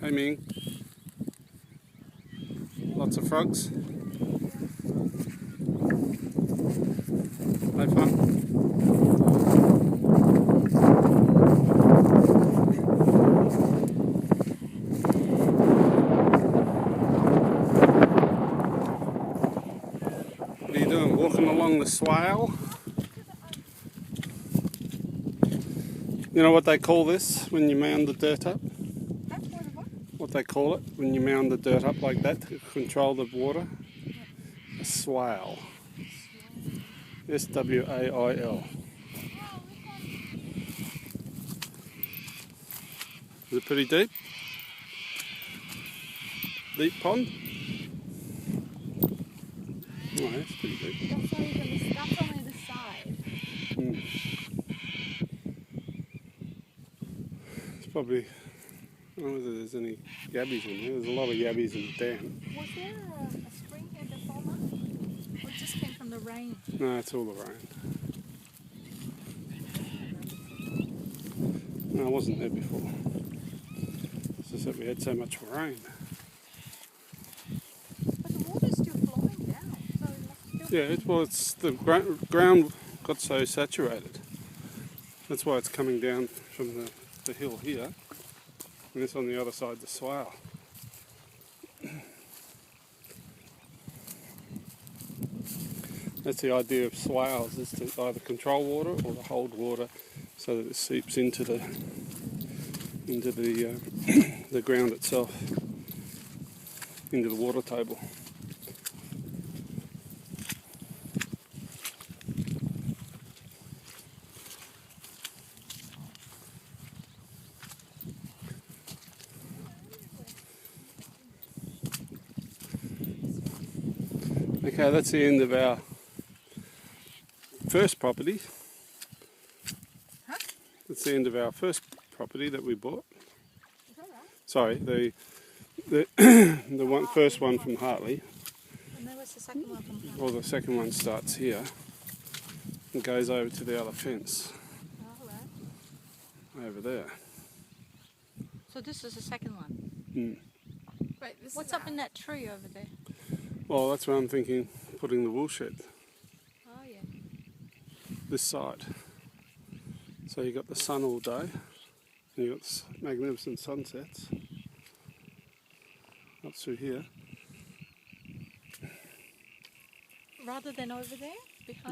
Hey Ming. Lots of frogs. Have fun. What are you doing? Walking along the swale? You know what they call this when you mound the dirt up? What they call it when you mound the dirt up like that to control the water? A swale. S-W-A-I-L. Is it pretty deep? Deep pond? Oh, that's pretty deep. That's only the side. It's probably, I don't know whether there's any yabbies in there. There's a lot of yabbies in the dam. Was there a spring here before, Mum? Or it just came from the rain? No, it's all the rain. No, I wasn't there before. It's just that we had so much rain. But the water's still flowing down, so it must still It's the ground got so saturated. That's why it's coming down from the hill here, and it's on the other side of the swale. That's the idea of swales, is to either control water or to hold water so that it seeps into the the ground itself, into the water table. Okay, that's the end of our first property. Huh? That's the end of our first property that we bought. Is that right? Sorry, the first one from Hartley. And there was the second one from Hartley. Well, the second one starts here and goes over to the other fence Oh, right. over there. So this is the second one. Mm. Right, what's up in that tree over there? Well, that's where I'm thinking putting the wool shed, Oh, yeah. this side. So you got the sun all day, and you got magnificent sunsets up through here. Rather than over there, behind.